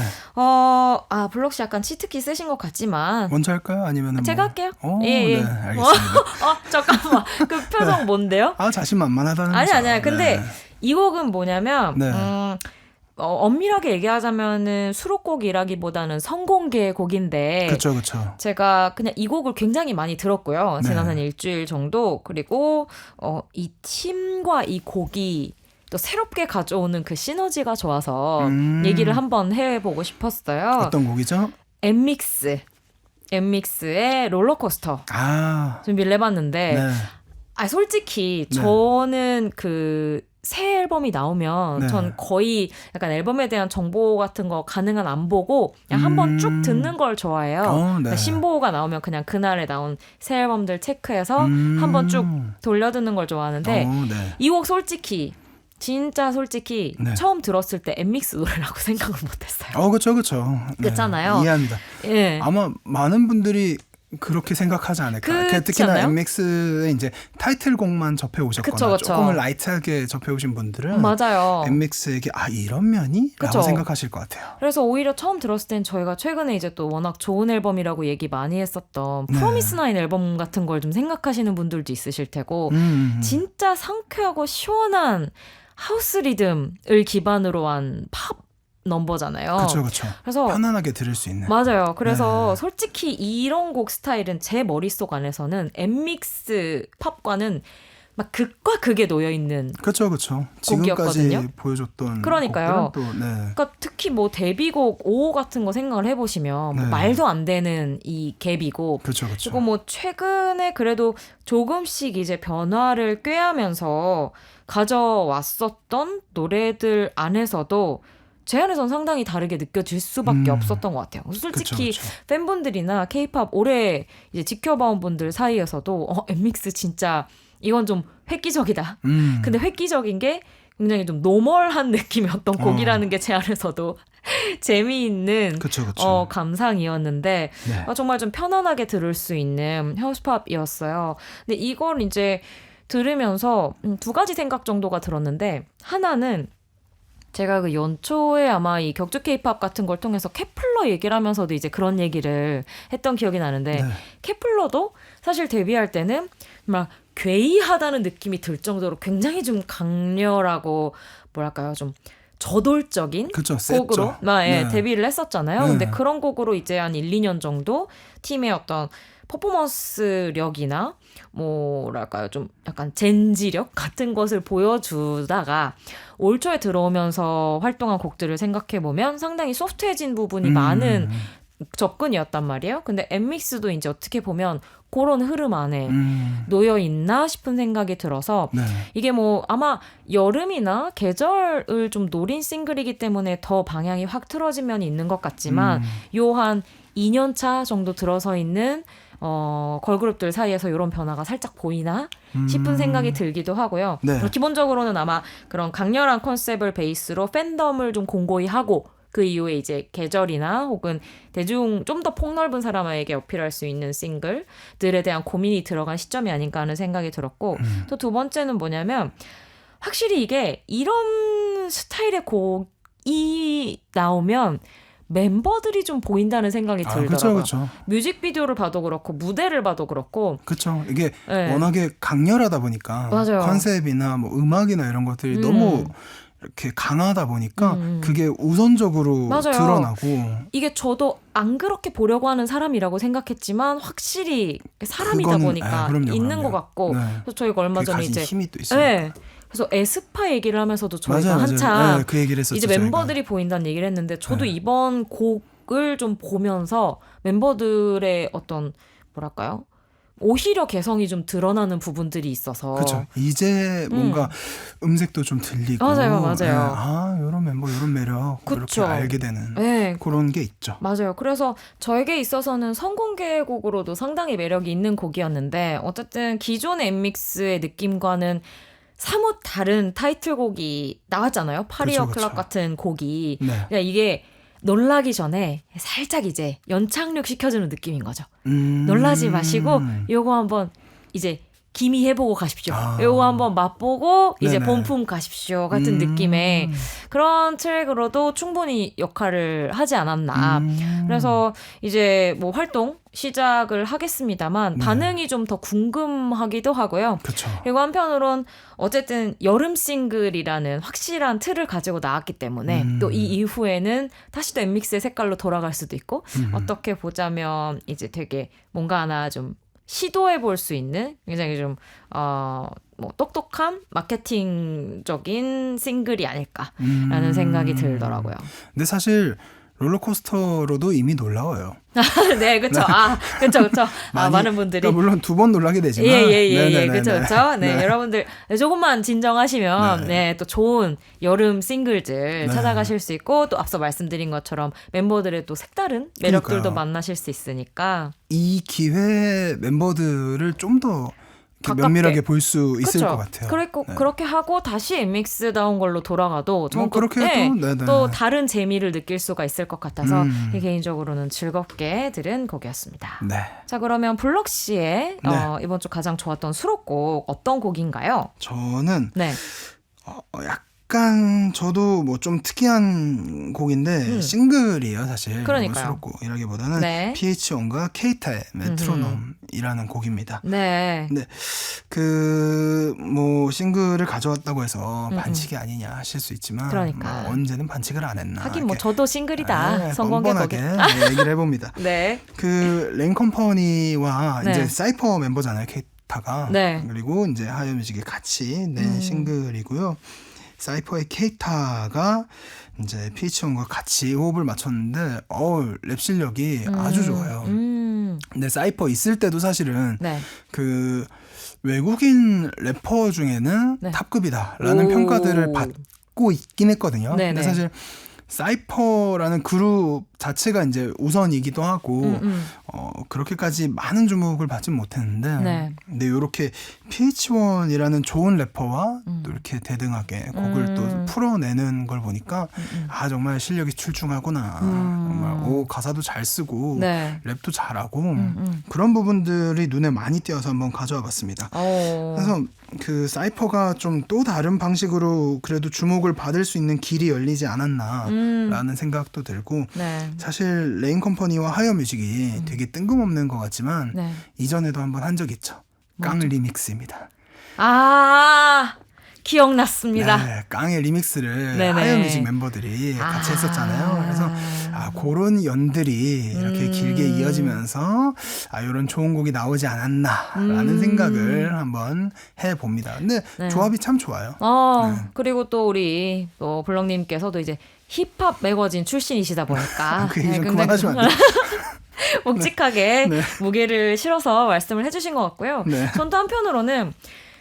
Speaker 1: 블럭 씨 약간 치트키 쓰신 것 같지만
Speaker 2: 먼저 할까요? 아니면
Speaker 1: 제가 할게요.
Speaker 2: 네, 알겠습니다.
Speaker 1: 잠깐만. 그 표정 뭔데요?
Speaker 2: 자신만만하다는 거죠.
Speaker 1: 아니야. 근데
Speaker 2: 네.
Speaker 1: 이 곡은 뭐냐면
Speaker 2: 네.
Speaker 1: 엄밀하게 얘기하자면은 수록곡이라기보다는 선공개 곡인데
Speaker 2: 그렇죠.
Speaker 1: 제가 그냥 이 곡을 굉장히 많이 들었고요. 지난
Speaker 2: 네.
Speaker 1: 한 일주일 정도. 그리고 이 팀과 이 곡이 또 새롭게 가져오는 그 시너지가 좋아서 얘기를 한번 해보고 싶었어요.
Speaker 2: 어떤 곡이죠?
Speaker 1: 엠믹스의 롤러코스터 준비를 해봤는데
Speaker 2: 네.
Speaker 1: 솔직히
Speaker 2: 네.
Speaker 1: 저는 그 새 앨범이 나오면
Speaker 2: 네.
Speaker 1: 전 거의 약간 앨범에 대한 정보 같은 거 가능한 안 보고 그냥 한번 쭉 듣는 걸 좋아해요.
Speaker 2: 네.
Speaker 1: 그러니까 신보가 나오면 그냥 그날에 나온 새 앨범들 체크해서 한번 쭉 돌려듣는 걸 좋아하는데
Speaker 2: 네.
Speaker 1: 이 곡 진짜 솔직히
Speaker 2: 네.
Speaker 1: 처음 들었을 때 엠믹스 노래라고 생각을 못했어요.
Speaker 2: 그렇죠. 네.
Speaker 1: 그렇잖아요.
Speaker 2: 이해합니다.
Speaker 1: 예.
Speaker 2: 아마 많은 분들이 그렇게 생각하지 않을까. 특히나
Speaker 1: 않아요?
Speaker 2: 엠믹스의 이제 타이틀곡만 접해 오셨거나
Speaker 1: 그쵸.
Speaker 2: 조금은 라이트하게 접해 오신 분들은
Speaker 1: 맞아요.
Speaker 2: 엠믹스에게 이런 면이? 라고
Speaker 1: 그쵸.
Speaker 2: 생각하실 것 같아요.
Speaker 1: 그래서 오히려 처음 들었을 땐 저희가 최근에 이제 또 워낙 좋은 앨범이라고 얘기 많이 했었던
Speaker 2: 네.
Speaker 1: 프로미스 나인 앨범 같은 걸 좀 생각하시는 분들도 있으실 테고 진짜 상쾌하고 시원한 하우스 리듬을 기반으로 한 팝 넘버잖아요.
Speaker 2: 그렇죠.
Speaker 1: 그래서
Speaker 2: 편안하게 들을 수 있는.
Speaker 1: 맞아요. 그래서 솔직히 이런 곡 스타일은 제 머릿속 안에서는 엠믹스 팝과는 막 극과 극에 놓여 있는
Speaker 2: 그렇죠. 지금까지
Speaker 1: 곡이었거든요.
Speaker 2: 보여줬던
Speaker 1: 그러니까요.
Speaker 2: 곡들은 또, 네.
Speaker 1: 그러니까 특히 뭐 데뷔곡 5호 같은 거 생각을 해보시면 뭐
Speaker 2: 네.
Speaker 1: 말도 안 되는 이 갭이고
Speaker 2: 그렇죠.
Speaker 1: 그리고 뭐 최근에 그래도 조금씩 이제 변화를 꾀하면서 가져왔었던 노래들 안에서도 제 안에선 상당히 다르게 느껴질 수밖에 없었던 것 같아요. 솔직히
Speaker 2: 그쵸.
Speaker 1: 팬분들이나 K-팝 오래 이제 지켜봐온 분들 사이에서도 엠믹스 진짜 이건 좀 획기적이다. 근데 획기적인 게 굉장히 좀 노멀한 느낌이었던 곡이라는 게 제 안에서도 재미있는
Speaker 2: 그쵸.
Speaker 1: 감상이었는데
Speaker 2: 네.
Speaker 1: 정말 좀 편안하게 들을 수 있는 하우스팝이었어요. 근데 이걸 이제 들으면서 두 가지 생각 정도가 들었는데 하나는 제가 그 연초에 아마 이 격주 K-팝 같은 걸 통해서 케플러 얘기를 하면서도 이제 그런 얘기를 했던 기억이 나는데 케플러도 사실 데뷔할 때는 막 괴이하다는 느낌이 들 정도로 굉장히 좀 강렬하고 뭐랄까요 좀 저돌적인
Speaker 2: 그쵸,
Speaker 1: 곡으로
Speaker 2: 셌죠. 네.
Speaker 1: 데뷔를 했었잖아요.
Speaker 2: 네.
Speaker 1: 근데 그런 곡으로 이제 한 1, 2년 정도 팀의 어떤 퍼포먼스력이나 뭐랄까요, 좀 약간 젠지력 같은 것을 보여주다가 올 초에 들어오면서 활동한 곡들을 생각해보면 상당히 소프트해진 부분이 많은 접근이었단 말이에요. 근데 엠믹스도 이제 어떻게 보면 그런 흐름 안에 놓여 있나 싶은 생각이 들어서
Speaker 2: 네.
Speaker 1: 이게 뭐 아마 여름이나 계절을 좀 노린 싱글이기 때문에 더 방향이 확 틀어진 면이 있는 것 같지만 요 한 2년 차 정도 들어서 있는 걸그룹들 사이에서 이런 변화가 살짝 보이나 싶은 생각이 들기도 하고요.
Speaker 2: 네.
Speaker 1: 기본적으로는 아마 그런 강렬한 컨셉을 베이스로 팬덤을 좀 공고히 하고 그 이후에 이제 계절이나 혹은 대중 좀 더 폭넓은 사람에게 어필할 수 있는 싱글들에 대한 고민이 들어간 시점이 아닌가 하는 생각이 들었고 또 두 번째는 뭐냐면 확실히 이게 이런 스타일의 곡이 나오면 멤버들이 좀 보인다는 생각이 들더라고요.
Speaker 2: 그렇죠.
Speaker 1: 뮤직비디오를 봐도 그렇고 무대를 봐도 그렇고
Speaker 2: 그렇죠. 이게
Speaker 1: 네.
Speaker 2: 워낙에 강렬하다 보니까
Speaker 1: 맞아요.
Speaker 2: 컨셉이나 뭐 음악이나 이런 것들이 너무 이렇게 강하다 보니까 그게 우선적으로
Speaker 1: 맞아요.
Speaker 2: 드러나고
Speaker 1: 이게 저도 안 그렇게 보려고 하는 사람이라고 생각했지만 확실히 사람이다
Speaker 2: 그거는,
Speaker 1: 보니까
Speaker 2: 그럼요,
Speaker 1: 있는
Speaker 2: 그럼요.
Speaker 1: 것 같고
Speaker 2: 네.
Speaker 1: 그래서 저희가 얼마
Speaker 2: 그게
Speaker 1: 전에
Speaker 2: 가진
Speaker 1: 이제
Speaker 2: 힘이 또 있어요.
Speaker 1: 네. 그래서 에스파 얘기를 하면서도 저희가
Speaker 2: 맞아요.
Speaker 1: 한참
Speaker 2: 네, 그 얘기를 했었죠.
Speaker 1: 이제 멤버들이 보인다는 얘기를 했는데 저도
Speaker 2: 네.
Speaker 1: 이번 곡을 좀 보면서 멤버들의 어떤 뭐랄까요? 오히려 개성이 좀 드러나는 부분들이 있어서
Speaker 2: 그렇죠. 이제 뭔가 음색도 좀 들리고
Speaker 1: 맞아요.
Speaker 2: 이런 멤버 이런 매력
Speaker 1: 그쵸.
Speaker 2: 이렇게 알게 되는
Speaker 1: 네.
Speaker 2: 그런 게 있죠.
Speaker 1: 맞아요. 그래서 저에게 있어서는 선공개곡으로도 상당히 매력이 있는 곡이었는데 어쨌든 기존의 엠믹스의 느낌과는 사뭇 다른 타이틀곡이 나왔잖아요. 파리어
Speaker 2: 그쵸.
Speaker 1: 클럽 같은 곡이.
Speaker 2: 네.
Speaker 1: 그러니까 이게 놀라기 전에 살짝 이제 연착륙 시켜주는 느낌인 거죠. 놀라지 마시고 요거 한번 이제 기미해보고 가십시오. 요거 한번 맛보고 이제
Speaker 2: 네네.
Speaker 1: 본품 가십시오 같은 느낌의 그런 트랙으로도 충분히 역할을 하지 않았나. 그래서 이제 뭐 활동 시작을 하겠습니다만 반응이 좀 더 궁금하기도 하고요.
Speaker 2: 그렇죠.
Speaker 1: 그리고 한편으론 어쨌든 여름 싱글이라는 확실한 틀을 가지고 나왔기 때문에 또 이 이후에는 다시 또 엠믹스의 색깔로 돌아갈 수도 있고 어떻게 보자면 이제 되게 뭔가 하나 좀 시도해 볼 수 있는 굉장히 좀 뭐 똑똑한 마케팅적인 싱글이 아닐까라는 생각이 들더라고요.
Speaker 2: 근데 사실 롤러코스터로도 이미 놀라워요.
Speaker 1: 네, 그렇죠. 그렇죠. 많은 분들이
Speaker 2: 그러니까 물론 두 번 놀라게 되지만
Speaker 1: 예, 그렇죠. 네, 여러분들 조금만 진정하시면
Speaker 2: 네.
Speaker 1: 또 좋은 여름 싱글들
Speaker 2: 네.
Speaker 1: 찾아가실 수 있고 또 앞서 말씀드린 것처럼 멤버들의 또 색다른 매력들도
Speaker 2: 그러니까요.
Speaker 1: 만나실 수 있으니까
Speaker 2: 이 기회에 멤버들을 좀 더
Speaker 1: 가깝게.
Speaker 2: 면밀하게 볼 수 있을
Speaker 1: 그렇죠.
Speaker 2: 것 같아요.
Speaker 1: 그렇게 하고 다시 엠믹스다운 걸로 돌아가도 저는
Speaker 2: 그렇게 해도 네네.
Speaker 1: 또 다른 재미를 느낄 수가 있을 것 같아서 개인적으로는 즐겁게 들은 곡이었습니다.
Speaker 2: 네.
Speaker 1: 자, 그러면 블럭 씨의 이번 주 가장 좋았던 수록곡 어떤 곡인가요?
Speaker 2: 저는
Speaker 1: 네.
Speaker 2: 약간 저도 뭐 좀 특이한 곡인데 싱글이에요 사실.
Speaker 1: 그러니까요.
Speaker 2: 수록곡이라기보다는
Speaker 1: 네.
Speaker 2: PH1과 케이타의 메트로놈이라는 곡입니다.
Speaker 1: 네.
Speaker 2: 근데 그 뭐 싱글을 가져왔다고 해서 반칙이 아니냐 하실 수 있지만
Speaker 1: 그러니까.
Speaker 2: 뭐 언제는 반칙을 안 했나.
Speaker 1: 하긴 뭐 저도 싱글이다.
Speaker 2: 뻔뻔하게
Speaker 1: 성공개곡이.
Speaker 2: 얘기를 해봅니다.
Speaker 1: 네.
Speaker 2: 그 레인컴퍼니와
Speaker 1: 네.
Speaker 2: 이제 사이퍼 멤버잖아요 케이타가.
Speaker 1: 네.
Speaker 2: 그리고 이제 하이뮤직이 같이 낸 싱글이고요. 사이퍼의 케이타가 이제 PH1과 같이 호흡을 맞췄는데 랩 실력이 아주 좋아요. 근데 사이퍼 있을 때도 사실은
Speaker 1: 네.
Speaker 2: 그 외국인 래퍼 중에는
Speaker 1: 네.
Speaker 2: 탑급이다라는
Speaker 1: 오.
Speaker 2: 평가들을 받고 있긴 했거든요.
Speaker 1: 네네.
Speaker 2: 근데 사실 사이퍼라는 그룹 자체가 이제 우선이기도 하고 그렇게까지 많은 주목을 받진 못했는데
Speaker 1: 네.
Speaker 2: 근데 이렇게 PH1이라는 좋은 래퍼와 또 이렇게 대등하게 곡을 또 풀어내는 걸 보니까 정말 실력이 출중하구나. 정말 가사도 잘 쓰고
Speaker 1: 네.
Speaker 2: 랩도 잘하고 그런 부분들이 눈에 많이 띄어서 한번 가져와 봤습니다. 그래서 그 사이퍼가 좀 또 다른 방식으로 그래도 주목을 받을 수 있는 길이 열리지 않았나라는 생각도 들고
Speaker 1: 네.
Speaker 2: 사실 레인컴퍼니와 하이어뮤직이 되게 뜬금없는 것 같지만
Speaker 1: 네.
Speaker 2: 이전에도 한번 한 적 있죠. 깡 리믹스입니다.
Speaker 1: 기억났습니다.
Speaker 2: 네, 깡의 리믹스를
Speaker 1: 네네.
Speaker 2: 하이어뮤직 멤버들이 같이 했었잖아요. 그래서 그런 연들이 이렇게 길게 이어지면서 이런 좋은 곡이 나오지 않았나라는 생각을 한번 해봅니다. 근데
Speaker 1: 네.
Speaker 2: 조합이 참 좋아요.
Speaker 1: 그리고 또 우리 또 블럭님께서도 이제 힙합 매거진 출신이시다 보니까
Speaker 2: 그 얘기 좀
Speaker 1: 굉장히
Speaker 2: 그만하시면 안 돼요?
Speaker 1: 묵직하게
Speaker 2: 네.
Speaker 1: 무게를 실어서 말씀을 해주신 것 같고요.
Speaker 2: 네.
Speaker 1: 전 또 한편으로는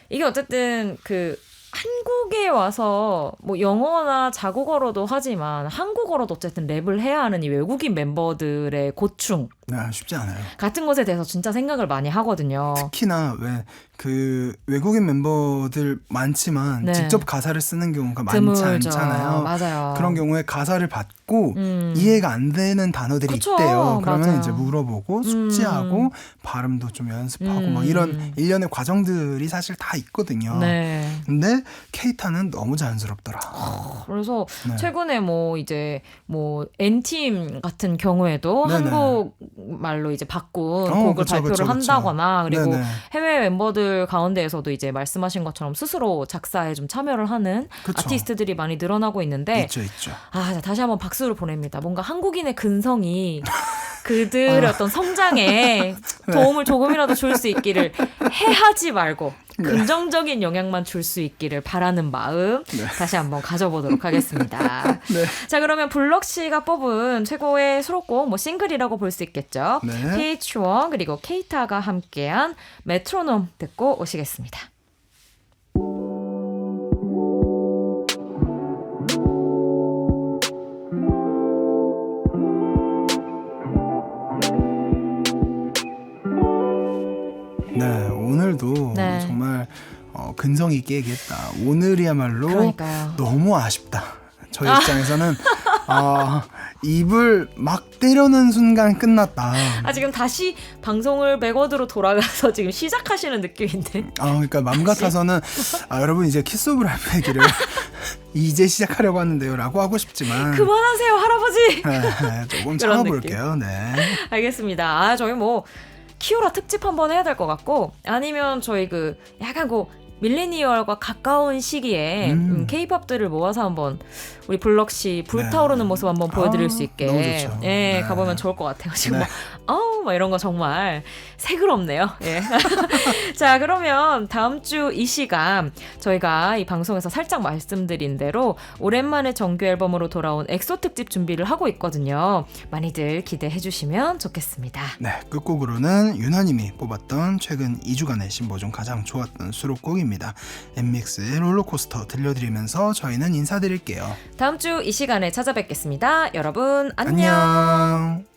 Speaker 1: 이게 어쨌든 그 한국에 와서 뭐 영어나 자국어로도 하지만 한국어로도 어쨌든 랩을 해야 하는 이 외국인 멤버들의 고충
Speaker 2: 쉽지 않아요.
Speaker 1: 같은 것에 대해서 진짜 생각을 많이 하거든요.
Speaker 2: 특히나 왜 그 외국인 멤버들 많지만
Speaker 1: 네.
Speaker 2: 직접 가사를 쓰는 경우가 많지
Speaker 1: 드물죠.
Speaker 2: 않잖아요.
Speaker 1: 맞아요.
Speaker 2: 그런 경우에 가사를 받고 이해가 안 되는 단어들이
Speaker 1: 그쵸,
Speaker 2: 있대요. 그러면
Speaker 1: 맞아요.
Speaker 2: 이제 물어보고 숙지하고 발음도 좀 연습하고 막 이런 일련의 과정들이 사실 다 있거든요.
Speaker 1: 네.
Speaker 2: 근데 케이타는 너무 자연스럽더라.
Speaker 1: 그래서
Speaker 2: 네.
Speaker 1: 최근에 뭐 이제 뭐 N팀 같은 경우에도
Speaker 2: 네네.
Speaker 1: 한국 말로 이제 바꾼 곡을
Speaker 2: 그쵸,
Speaker 1: 발표를
Speaker 2: 그쵸, 그쵸.
Speaker 1: 한다거나 그리고
Speaker 2: 네네.
Speaker 1: 해외 멤버들 가운데에서도 이제 말씀하신 것처럼 스스로 작사에 좀 참여를 하는
Speaker 2: 그쵸.
Speaker 1: 아티스트들이 많이 늘어나고 있는데
Speaker 2: 있죠.
Speaker 1: 다시 한번 박수를 보냅니다. 뭔가 한국인의 근성이 그들의 어떤 성장에 도움을 조금이라도 줄 수 있기를 해하지 말고 긍정적인 영향만 줄 수 있기를 바라는 마음 다시 한번 가져보도록 하겠습니다. 자, 그러면 블럭 씨가 뽑은 최고의 수록곡 뭐 싱글이라고 볼 수 있겠죠.
Speaker 2: 네.
Speaker 1: PH1 그리고 케이타가 함께한 메트로놈 듣고 오시겠습니다.
Speaker 2: 네, 오늘도
Speaker 1: 네.
Speaker 2: 정말 근성 있게 얘기했다. 오늘이야말로
Speaker 1: 그러니까요.
Speaker 2: 너무 아쉽다. 저희 입장에서는 입을 막 때려는 순간 끝났다.
Speaker 1: 지금 다시 방송을 맥워드로 돌아가서 지금 시작하시는 느낌인데.
Speaker 2: 그러니까 맘 같아서는 여러분 이제 키스 오브 라이프 얘기를 이제 시작하려고 하는데요 라고 하고 싶지만
Speaker 1: 그만하세요, 할아버지.
Speaker 2: 네, 조금
Speaker 1: 그런
Speaker 2: 참아볼게요. 네.
Speaker 1: 알겠습니다. 저희 뭐 키오라 특집 한번 해야 될 것 같고 아니면 저희 그 약간 그 밀레니얼과 가까운 시기에 K-팝들을 모아서 한번 우리 블럭 씨 불타오르는 모습 한번 보여드릴 수 있게
Speaker 2: 너무 좋죠.
Speaker 1: 예, 가보면 좋을 것 같아요. 지금 막 이런 거 정말 새그럽네요. 예. 자, 그러면 다음 주 이 시간 저희가 이 방송에서 살짝 말씀드린 대로 오랜만에 정규 앨범으로 돌아온 엑소 특집 준비를 하고 있거든요. 많이들 기대해 주시면 좋겠습니다.
Speaker 2: 네, 끝곡으로는 유나님이 뽑았던 최근 2주간의 신보 중 가장 좋았던 수록곡입니다. 엠믹스의 롤러코스터 들려드리면서 저희는 인사드릴게요.
Speaker 1: 다음 주 이 시간에 찾아뵙겠습니다. 여러분 안녕.
Speaker 2: 안녕.